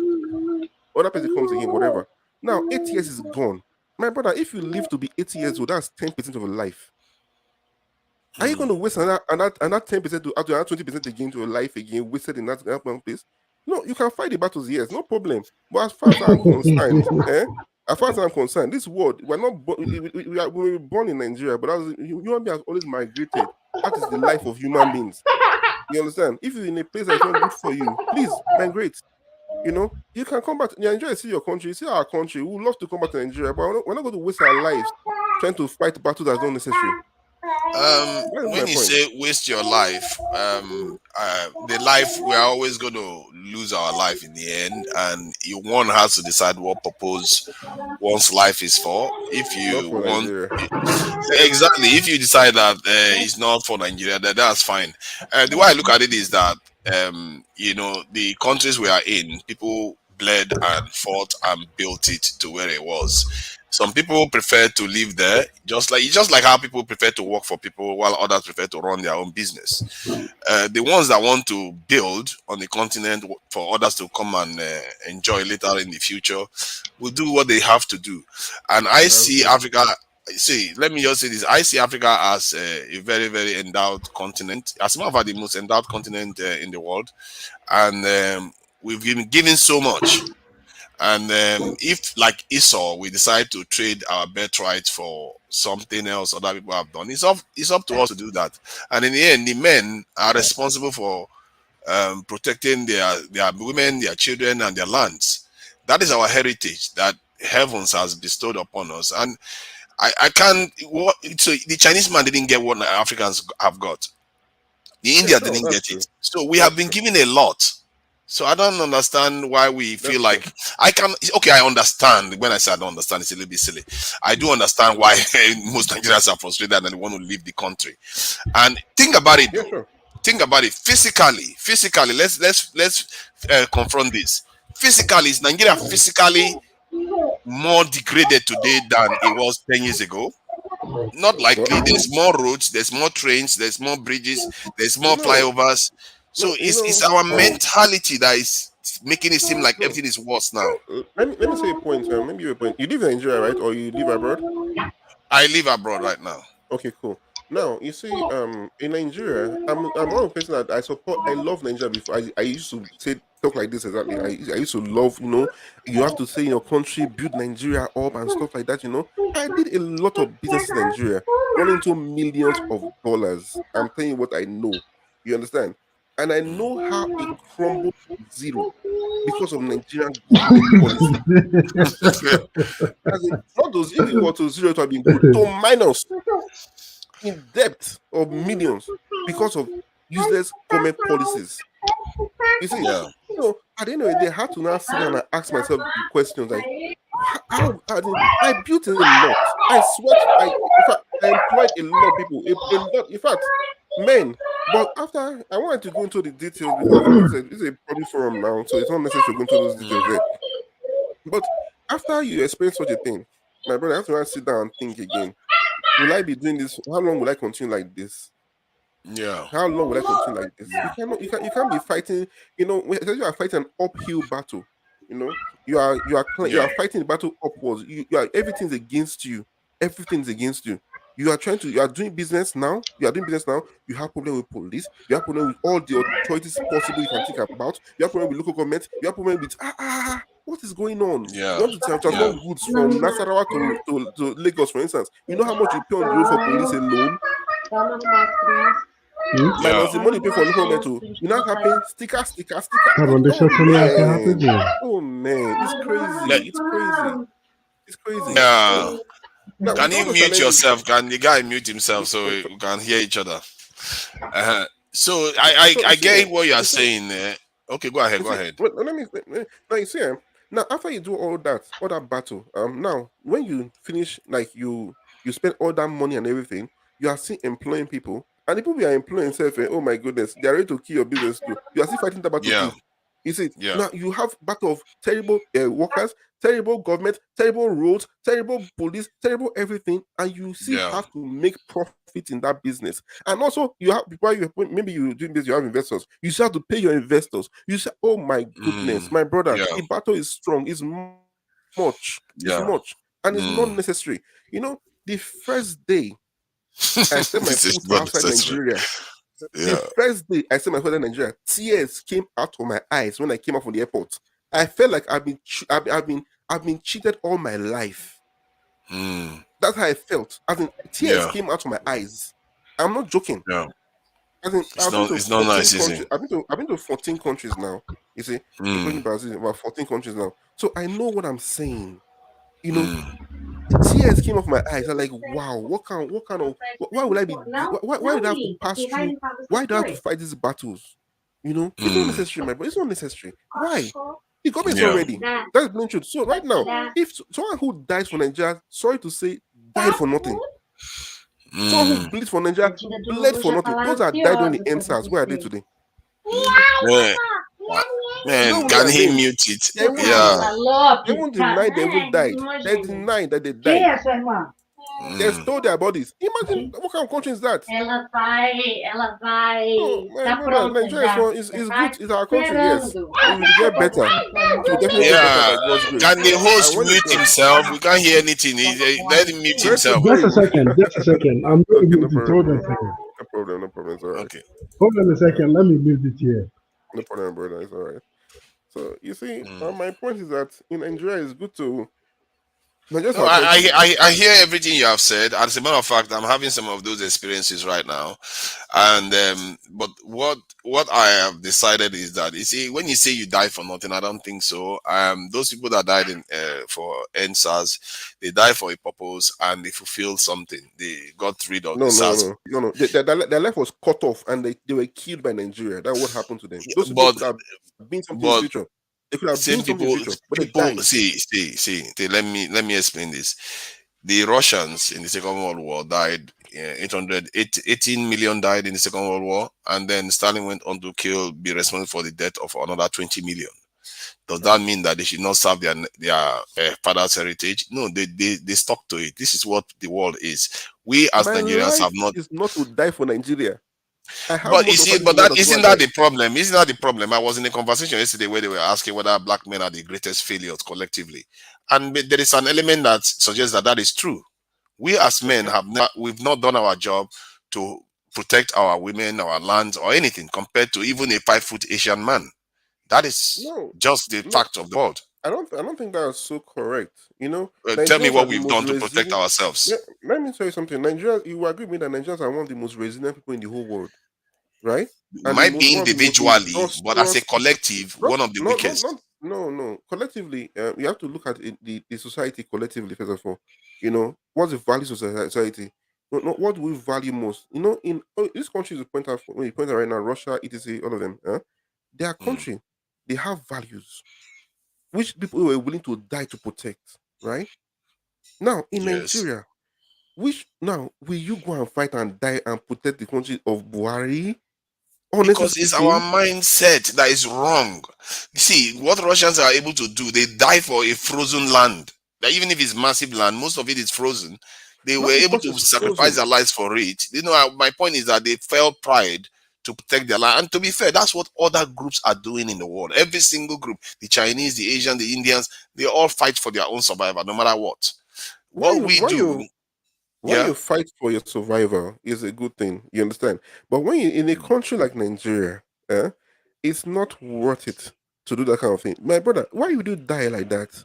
other person comes again, whatever. Now 8 years is gone. My brother, if you live to be 80 years old, that's 10% of your life. Are you going Mm. to waste another 10% to add to another 20% again to your life again, wasted in that one place? No, you can fight the battles, yes, no problem. But as far as I'm concerned, as far as I'm concerned, this world, we're not we were born in Nigeria, but human being has always migrated. That is the life of human beings. You understand? If you're in a place that is not good for you, please migrate. You can come back to Nigeria, see your country, see our country. We would love to come back to Nigeria, but we're not going to waste our lives trying to fight battles that's not necessary. That's my When you point. say waste your life, the life we are always going to lose our life in the end, and one has to decide what purpose one's life is for. If Not you for want Nigeria. exactly, if you decide that it's not for Nigeria, that's fine. The way I look at it is that the countries we are in, people bled and fought and built it to where it was. Some people prefer to live there, just like how people prefer to work for people, while others prefer to run their own business. The ones that want to build on the continent for others to come and enjoy later in the future will do what they have to do. And I That's see good. Africa. See, let me just say this: I see Africa as a very, very endowed continent, as a matter of fact, the most endowed continent in the world, and we've been given so much. And if, like Esau, we decide to trade our birthright for something else other people have done, it's up to us to do that. And in the end, the men are responsible for protecting their women, their children, and their lands. That is our heritage that heavens has bestowed upon us. And I can't. So the Chinese man didn't get what Africans have got. The Yeah, India sure. didn't That's get true. it. So we have That's been true. given a lot. So I don't understand why we feel That's true. like I can. Okay, I understand. When I say I don't understand, it's a little bit silly. I do understand why most Nigerians are frustrated and they want to leave the country. And think about it Yeah, though. sure. Think about it physically. Physically, let's confront this. Physically, is Nigeria physically more degraded today than it was 10 years ago? Not Well, likely. There's more roads, there's more trains, there's more bridges, there's you more know, flyovers. So no, it's our mentality that is making it seem like no. everything is worse now. Let me say a point. Maybe a point. You live in Nigeria, right? Or you live abroad? I live abroad right now. Okay, cool. Now you see, in Nigeria, I'm one of the person that I support. I love Nigeria. Before I used to say talk like this exactly. I used to love, you have to say in your country, build Nigeria up and stuff like that. I did a lot of business in Nigeria, running into millions of dollars. I'm telling you what I know. You understand? And I know how it crumbled to zero because of Nigerian government policy. As in, not those, if it were to zero, it would have been good. To minus in debt of millions because of useless government policies. You see, Yeah. at the end of the day, I had to now sit down and ask myself the questions like, I built a lot. I sweat. In fact, I employed a lot of people, a lot. In fact, men. But after I wanted to go into the details because it's a public forum now, so it's not necessary to go into those details Mm. there. But after you experience such a thing, my brother, I have to now sit down and think again. Will I be doing this? How long will I continue like this? Yeah. How long will I continue like this? You cannot, you can't be fighting. You are fighting an uphill battle. You Yeah. are fighting the battle upwards. You are everything's against you. Everything's against you. You are doing business now. You are doing business now. You have problem with police. You have problem with all the authorities possible you can think about. You have problem with local government. You have problem with what is going on? You Yeah. want to Yeah. transport goods from Nasarawa to Lagos, for instance. You know how much you pay on the road for police alone, Yeah. minus the money you pay for local government too. You now happen sticker, sticker, sticker. Tá Like, bom, deixa oh eu terminar aqui man, rapidinho. oh man, it's Le- crazy, it's crazy, it's crazy. Yeah. Now Can with all you those mute challenges, yourself? Can the guy mute himself so we can hear each other? So I you see, get what you are saying. Okay, go ahead. you Go see, ahead. now you see, now after you do all that battle, now when you finish, like you spend all that money and everything, you are still employing people, and the people you are employing self, oh my goodness, they are ready to kill your business too. You are still fighting that battle Yeah. too. You see, Yeah. now you have battle of terrible workers, terrible government, terrible roads, terrible police, terrible everything, and you still Yeah. have to make profit in that business. And also, you have while you maybe you doing this, you have investors. You still have to pay your investors. You say, "Oh my goodness, Mm. my brother, Yeah. the battle is strong. It's much. It's much, and it's not necessary." Mm. The first day I set my foot This outside is not Nigeria, necessary. the Yeah. first day I set my foot in Nigeria, tears came out of my eyes when I came out from the airport. I felt like I've been cheated all my life. Mm. That's how I felt. As in, tears Yeah. came out of my eyes. I'm not joking. Yeah. As in, It's I've been not. to It's not 14 nice, is it? countries. I've been to 14 countries now. You see, including Mm. Brazil, about 14 countries now. So I know what I'm saying. You know, Mm. the tears came off my eyes. I'm like, wow, what kind of, why will I be, why do I have to pass through? Why do I have to fight these battles? It's not Mm. necessary, my bro. It's not necessary. Why? The government is not Yeah. ready. That's the plain truth. So right now, if someone who dies for Nigeria, sorry to say, died for nothing. Someone who Mm. bleeds for Nigeria bled for nothing. Those that died when the NSAS, where are they today? Yeah. Ah, You man, don't know can their he names. mute it? They won't Yeah. deny. They won't deny they even died. They deny that they died. They Mm. stole their bodies. Imagine what kind of country is that? Oh my brother, Nigeria is good. It's our country, yes. It will get better. It will definitely get better Yeah. by God's grace. Can the And host when it mute does, himself? We can't hear anything. Let him mute himself. Just very a second, just a second. I'm going to okay, no mute it. problem, Hold on bro. a second. No problem, no problem. It's all right. Okay. Hold on a All right. second. Let me mute it here. No problem, brother. It's all right. So you see, Mm. my point is that in Nigeria it's good to not just No, our country. I hear everything you have said. As a matter of fact, I'm having some of those experiences right now. And but what I have decided is that, you see, when you say you die for nothing, I don't think so. Those people that died in for NSAS, they died for a purpose and they fulfilled something. They got rid of the No, no, no, SARS. no, no, no. Their life was cut off and they were killed by Nigeria. That's what happened to them. Those people But could have been something in the but future. They could have been same something in the people future, but they people died. let me explain this. The Russians in the Second World War died. 18 million died in the Second World War, and then Stalin went on to be responsible for the death of another 20 million. Does that mean that they should not serve their father's heritage? No, they stuck to it. This is what the world is. We as My Nigerians have life not. is not to die for Nigeria. I have But you much see, offers in but the world that that go isn't and that die. the problem. Isn't that the problem? I was in a conversation yesterday where they were asking whether black men are the greatest failures collectively, and there is an element that suggests that that is true. We as men Okay. we've not done our job to protect our women, our lands, or anything compared to even a 5 foot Asian man. That is No, just the no, fact of the world. I don't think that's so correct. Tell me Nigerians are what the we've most done to protect resilient. ourselves. Yeah, let me tell you something. Nigerians, you agree with me that Nigerians are one of the most resilient people in the whole world, right? And Might be one of the most individually, but as a industrious people. collective, Not, one of the not, not, weakest. not. No, no. Collectively, you have to look at the society collectively first of all. What's the values of society? What do we value most? In these countries you point out when you point out right now, Russia, etc., all of them, they are Mm, country. They have values which people were willing to die to protect, right? Now in yes. Nigeria, which now will you go and fight and die and protect the country of Buhari? Honestly Because it's our speaking, mindset that is wrong. See, what Russians are able to do, they die for a frozen land. That even if it's massive land, most of it is frozen. They were not able because to it's sacrifice frozen. their lives for it. My point is that they felt pride to protect their land. And to be fair, that's what other groups are doing in the world. Every single group, the Chinese, the Asian, the Indians, they all fight for their own survival, no matter what. Why What you we why do, you why yeah. you fight for your survival is a good thing. You understand? But when you in a country like Nigeria, it's not worth it to do that kind of thing. My brother, why would you die like that?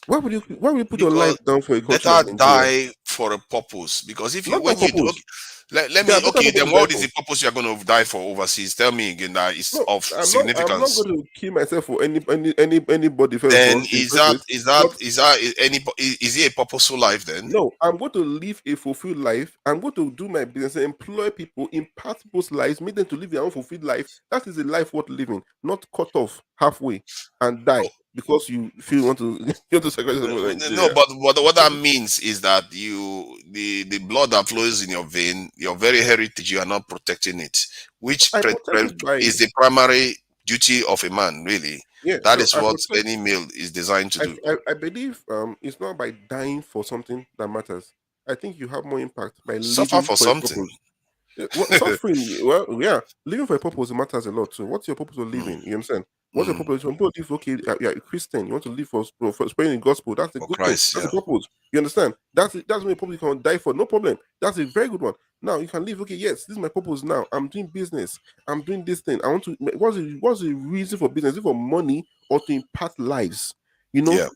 Why would you put your Because life down for a country better like Nigeria? die for a purpose. Because if you, Not on when you do, purpose. okay, let There me, are better okay, purpose then to die what is for. the purpose you are going to die for overseas? Tell me again that is No, of I'm not significance. going to kill myself for anybody first of Then all in the is first that, place. is that, But is that any, is it a purposeful life then? no, I'm going to live a fulfilled life. I'm going to do my business, employ people, impact people's lives, make them to live their own fulfilled life. That is a life worth living, not cut off halfway and die because you feel you want to you want to sacrifice yourself for No, Nigeria. but what that means is that the blood that flows in your vein, your very heritage, you are not protecting it, which I protect it by is the primary duty of a man, really. yeah. That So is I what protect. any male is designed to do. I believe it's not by dying for something that matters. I think you have more impact by Suffer living for for a something. purpose. Suffering, well, yeah, living for a purpose matters a lot too. What's your purpose of Mm, living? You understand? What's your mm, purpose? Some people live, okay, you're a Christian, you want to live for spreading the gospel. That's a for good thing. Christ, That's a yeah. purpose. You understand? That's what a purpose you can die for. No problem. That's a very good one. Now you can live, okay, yes, this is my purpose now. I'm doing business. I'm doing this thing. I want to, what's the reason for business? Is it for money or to impact lives? You know, Yeah.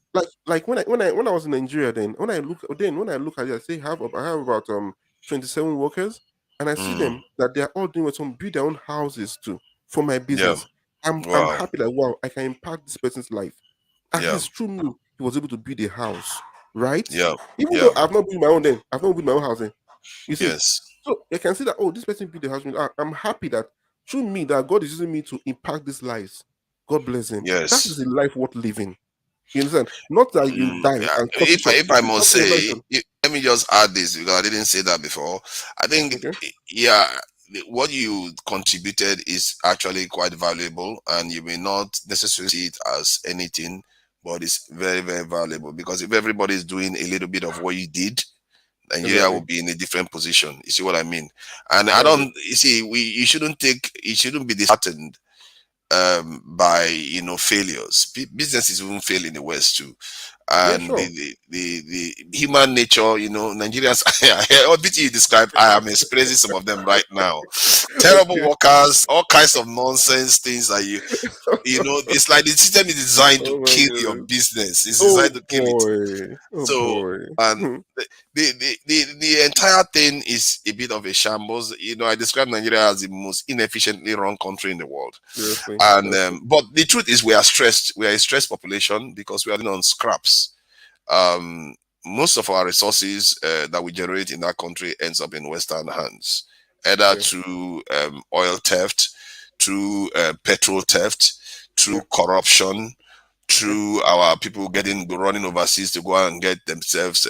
like when I was in Nigeria, when I look at it, I say I have about 27 workers and I see Mm, them that they are all doing some build their own houses too for my yeah. business. I'm Wow. happy that wow, I can impact this person's life. At Yeah. least through me, he was able to build a house, right? Yeah. Even though Yeah. I've not built my own then, I've not built my own house then. You see, Yes. so I can see that oh, this person built a house. I'm happy that through me that God is using me to impact these lives. God bless him. That Yes. is a life worth living. You understand? Not that you die Yeah. and cut it short. If I Not must your say, life. let me just add this because I didn't say that before. I think, Okay. yeah, what you contributed is actually quite valuable, and you may not necessarily see it as anything, but it's very, very valuable because if everybody is doing a little bit of what you did, Nigeria will Exactly. be in a different position. You see what I mean? And I That's don't, it. you see, you shouldn't be disheartened by failures. Businesses even fail in the West too, Yeah, and sure. the human nature, Nigerians. Everything you described, I am experiencing some of them right now. Terrible Okay. workers, all kinds of nonsense things that it's like the system is designed to Oh my kill your goodness. business. It's designed Oh to kill it. boy. Oh So, boy. and Hmm. the entire thing is a bit of a shambles. I describe Nigeria as the most inefficiently run country in the world. Seriously. And Seriously. but the truth is, we are stressed. We are a stressed population because we are living on scraps. Um, Most of our resources that we generate in that country ends up in Western hands, either Yeah. through oil theft, through petrol theft, through Yeah. corruption, Yeah. through our people running overseas to go and get themselves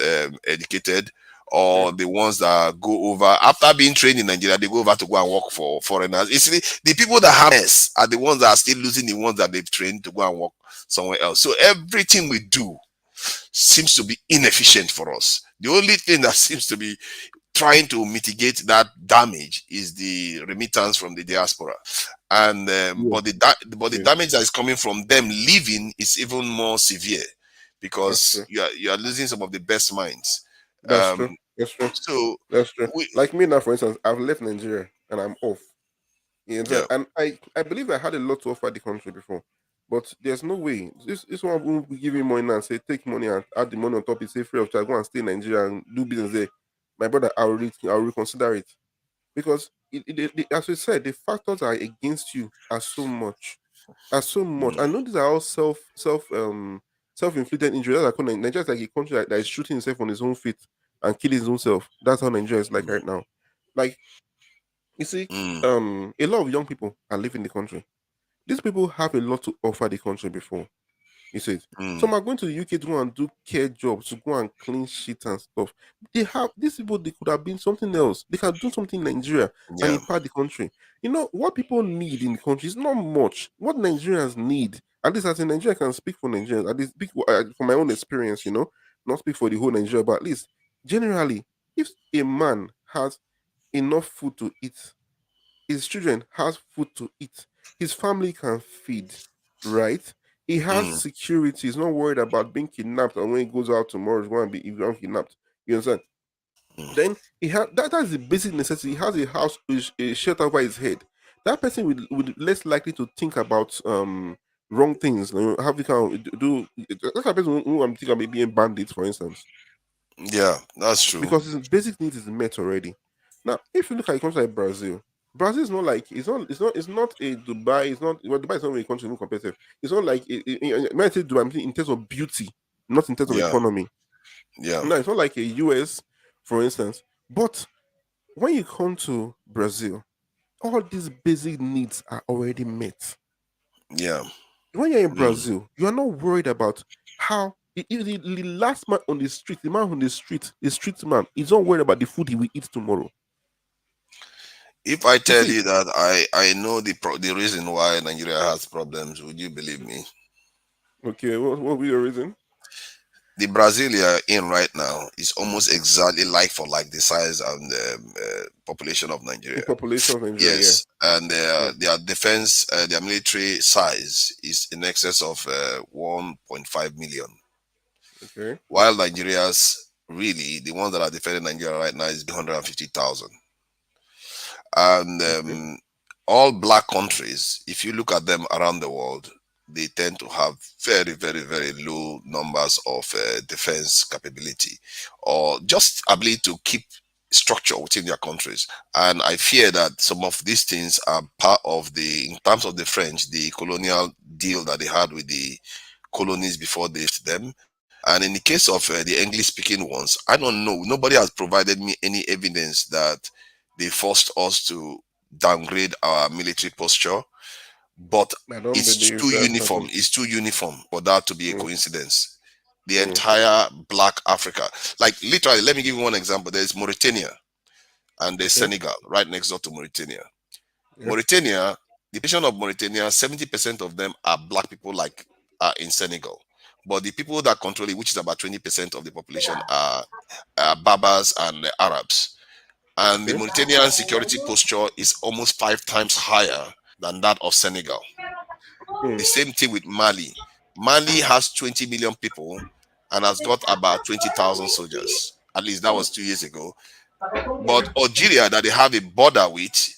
educated, Yeah. or the ones that go over after being trained in Nigeria, they go over to go and work for foreigners. It's the people that have less are the ones that are still losing the ones that they've trained to go and work somewhere else. So everything we do seems to be inefficient for us. The only thing that seems to be trying to mitigate that damage is the remittance from the diaspora, and Yeah. but the Yeah. damage that is coming from them leaving is even more severe That's because true. you are losing some of the best minds. That's um true. That's true. So That's true. we, Like me now, for instance, I've left Nigeria and I'm off. You yeah, know, and I believe I had a lot to offer the country before, but there's no way. This one will be giving money now and say take money and add the money on top. It's say free of charge. Go and stay in Nigeria and do business there. My brother, I'll reconsider it because as we said, the factors are against you are so much, are so much. mm, I know these are all self-inflicted injuries. That's like Nigeria is like a country that is shooting itself on his own feet and killing his own self. That's how Nigeria is like mm, right now. Like you see, mm, a lot of young people are leaving the country. These people have a lot to offer the country before. You see, mm, some are going to the UK to go and do care jobs, to go and clean shit and stuff. They have these people. They could have been something else. They can do something in Nigeria and yeah, impact the country. You know what people need in the country is not much. What Nigerians need, at least as a Nigerian, I can speak for Nigerians. At least speak from my own experience. You know, not speak for the whole Nigeria, but at least generally, if a man has enough food to eat, his children has food to eat, his family can feed, right? He has mm, security. He's not worried about being kidnapped, and when he goes out tomorrow, he's going to be kidnapped. You understand? mm, Then he has that's the basic necessity. He has a house, a shelter over his head. That person would less likely to think about wrong things. You know, how we can do. That's a person who I'm thinking about being bandits, for instance, yeah, that's true. because his basic needs is met already. Now, if you look at a country like Brazil, Brazil is not like it's not a Dubai. It's not well, Dubai is not really a country even competitive. It's not like when I say Dubai, I'm thinking in terms of beauty, not in terms of Yeah, economy. yeah, No, it's not like a US, for instance. But when you come to Brazil, all these basic needs are already met. yeah, When you're in mm, Brazil, you are not worried about how the last man on the street, the man on the street man, is not worried about the food he will eat tomorrow. if I You tell see, you that I know the reason why Nigeria has problems, would you believe me? okay, what will be your reason? The Brasilia in right now is almost exactly like for like the size and population of The Nigeria. population of Nigeria, Yes, and yeah. Mm, their defense, their military size is in excess of 1.5 million, okay, while Nigeria's really the ones that are defending Nigeria right now is 150,000. And okay, all black countries, if you look at them around the world, they tend to have very, very, very low numbers of defense capability or just ability to keep structure within their countries. And I fear that some of these things are part of in terms of the French, the colonial deal that they had with the colonies before they them. And in the case of the English speaking ones, I don't know. Nobody has provided me any evidence that they forced us to downgrade our military posture, but I don't it's believe too that uniform. happened. It's too uniform for that to be a Mm, coincidence. The mm, entire Black Africa, like literally, let me give you one example. There's Mauritania and there's okay, Senegal right next door to Mauritania. yeah, Mauritania, the population of Mauritania, 70% of them are black people, like are in Senegal. But the people that control it, which is about 20% of the population, are Berbers and Arabs. And the okay, Mauritanian security posture is almost 5 times higher than that of Senegal. mm, The same thing with Mali. Mali has 20 million people and has got about 20,000 soldiers. At least that was 2 years ago. But Algeria, that they have a border with,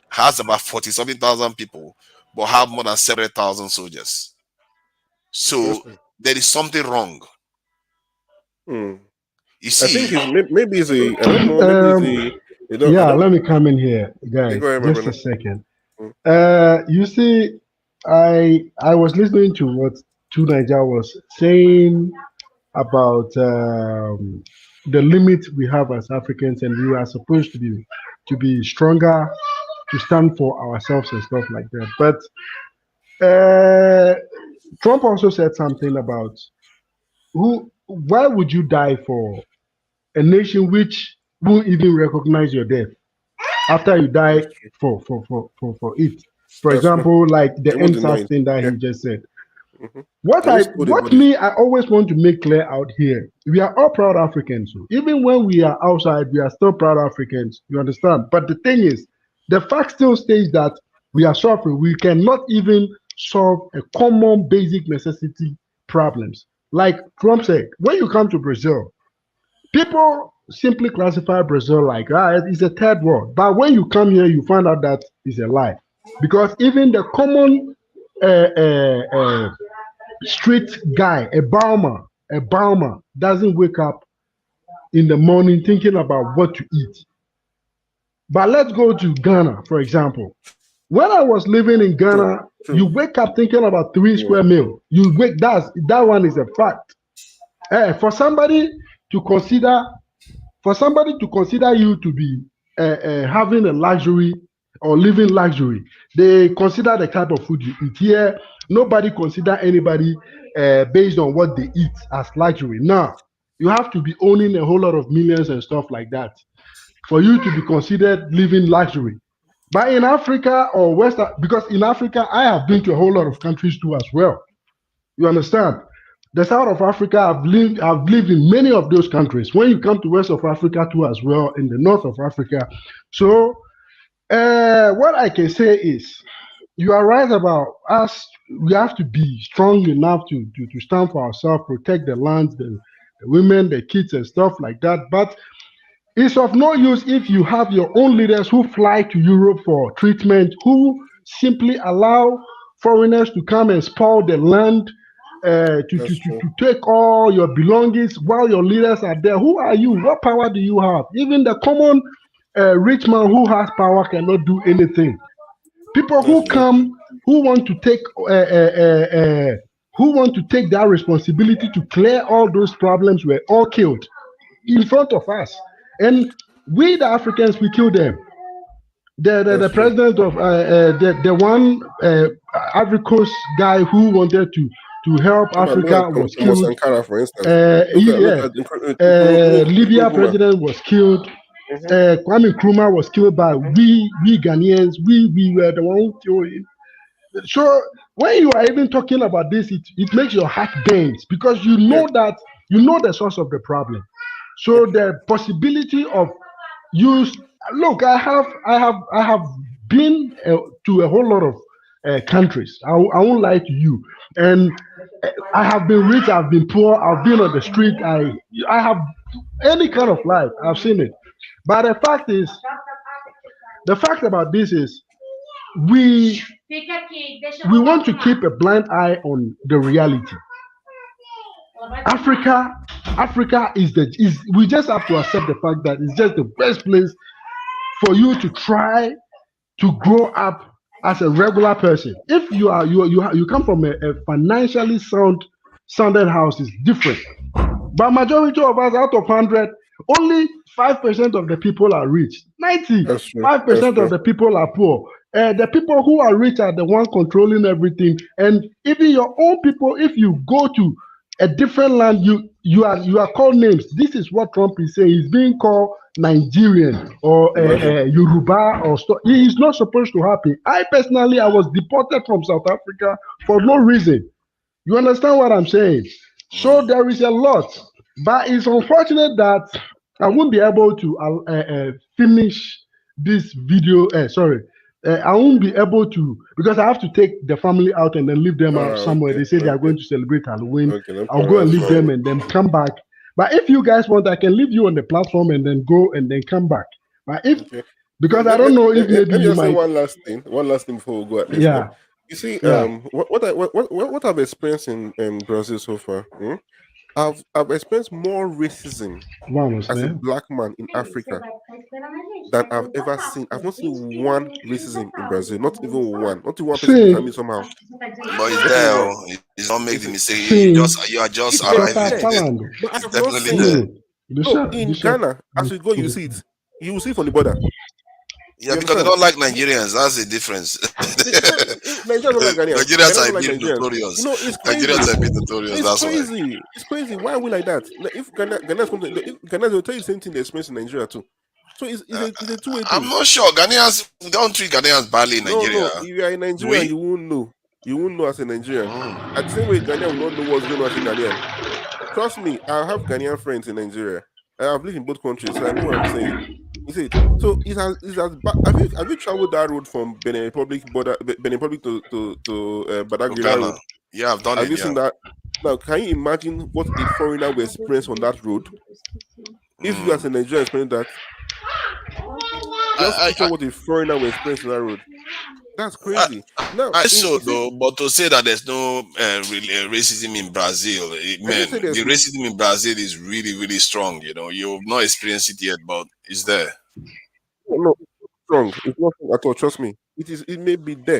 has about 40 something thousand people, but have more than 700,000 soldiers. So interesting. there is something wrong. Mm. You I think see, maybe it's a I don't know, maybe it's Um, a they don't I yeah, don't let me come in here, okay, guys. go ahead, my Just a brother. second. Mm, You see, I was listening to what Two Niger was saying about the limit we have as Africans, and we are supposed to be stronger, to stand for ourselves and stuff like that. But Trump also said something about why would you die for a nation which won't even recognize your death after you die that's true. for it? For That's true. example, like the They won't deny NSAS it. thing that Yeah. he just said. Hmm. What They I won't steal the what bodies. me I always want to make clear out here, we are all proud Africans. So even when we are outside, we are still proud Africans. You understand? But the thing is, the fact still stays that we are suffering. We cannot even solve a common basic necessity problems. Like Trump said, when you come to Brazil, people simply classify Brazil like it's a third world. But when you come here, you find out that is a lie, because even the common street guy, a barmer doesn't wake up in the morning thinking about what to eat. But let's go to Ghana, for example. When I was living in True. Ghana, you True. wake up thinking about three Yeah. square meal. You wake that one is a fact. For somebody to consider you to be having a luxury or living luxury, they consider the type of food you eat. Here, nobody consider anybody based on what they eat as luxury. Now, you have to be owning a whole lot of millions and stuff like that for you to be considered living luxury. But in Africa or West, because in Africa, I have been to a whole lot of countries too as well. You understand? The South of Africa, I've lived in many of those countries. When you come to West of Africa too as well, in the North of Africa. So what I can say is, you are right about us. We have to be strong enough to stand for ourselves, protect the lands, the women, the kids, and stuff like that. But it's of no use if you have your own leaders who fly to Europe for treatment, who simply allow foreigners to come and spoil the land, That's true. to take all your belongings while your leaders are there. Who are you? What power do you have? Even the common rich man who has power cannot do anything. People That's who true. come, who want to take, who want to take that responsibility to clear all those problems were all killed in front of us. And we, the Africans, we killed them. The That's true. president of the one Ivory Coast guy who wanted to help Look at Africa was Thomas killed. Sankara, for instance. Look Yeah, at Nkrumah Libya Nkrumah. president was killed. Mm-hmm. Kwame Nkrumah was killed by we Ghanaians. We were the one who killed him. So when you are even talking about this, it makes your heart bends because you Yeah. know that you know the source of the problem. So the possibility of use look, I have been to a whole lot of countries. I won't lie to you, and I have been rich, I've been poor, I've been on the street. I have any kind of life. I've seen it. But the fact about this is we we want to keep a blind eye on the reality. Africa, Africa is we just have to accept the fact that it's just the best place for you to try to grow up as a regular person. If you come from a financially sounded house, is different. But majority of us, out of 100, only 5% of the people are rich. That's true. 95% of the people are poor. The people who are rich are the one controlling everything. And even your own people, if you go to a different land, you are called names. This is what Trump is saying. He's being called Nigerian or Imagine. Yoruba or stuff. It is not supposed to happen. I personally, I was deported from South Africa for no reason. You understand what I'm saying? So there is a lot, but it's unfortunate that I won't be able to finish this video. Sorry, I won't be able to because I have to take the family out and then leave them out somewhere. Okay. They say they are Okay. going to celebrate Halloween. Okay. No I'll problem. go and That's leave them fine. and then come back. But if you guys want, I can leave you on the platform and then go and then come back. But if Okay. because I don't know if maybe Let me you just say might, one last thing. One last thing before we go at this. yeah, You see, yeah, what I've experienced in Brazil so far. I've experienced more racism vamos, as a né? black man in Africa than I've ever seen. I've not seen one racism in Brazil. Not even one. Not even one person look Sim, at me somehow. But it's Not even there. one. Oh. It's not make It's the mistake. sim. You are just it's Você tá arriving. there. falando? But I It's have not definitely Um there. seen. minuto. No, Deixa, in deixa. Ghana, as you go, you see it. You will see it from the border. Yeah, You because they understand? don't like Nigerians. That's the difference. Nigerians don't like Ghanaians. Nigerians Ghanaians are don't a like bit Nigerians. notorious. It's Nigerians crazy. are a bit notorious. It's That's why. crazy. It's crazy. Why are we like that? If Ghanaians come to, if Ghanaians will tell you the same thing they experience in Nigeria too. So it's a two-way I'm thing. not sure. Ghanaians we don't treat Ghanaians badly in No, Nigeria. no. If you are in Do Nigeria, we? you won't know. You won't know as a Nigerian. Mm. At the same way, Ghanaian will not know what's going on as a Ghanaian. Trust me, I have Ghanaian friends in Nigeria. I've lived in both countries, so I know what I'm saying. You see it. So have you traveled that road from Benin Republic border Benin Republic to To Badagry that Ghana. road? Yeah, I've done Have it. you Yeah. seen that? Now, can you imagine what a foreigner will experience on that road? If you as a Nigerian explain that, just I, picture what a foreigner will experience on that road. That's I, crazy. Now, I in so you see, though, but to say that there's no racism in Brazil, I didn't say man, there's the racism in Brazil is really, really strong. You know, you've not experienced it yet, but it's there. no, it's not strong. It's not strong at all. Trust me. It is. It may be there.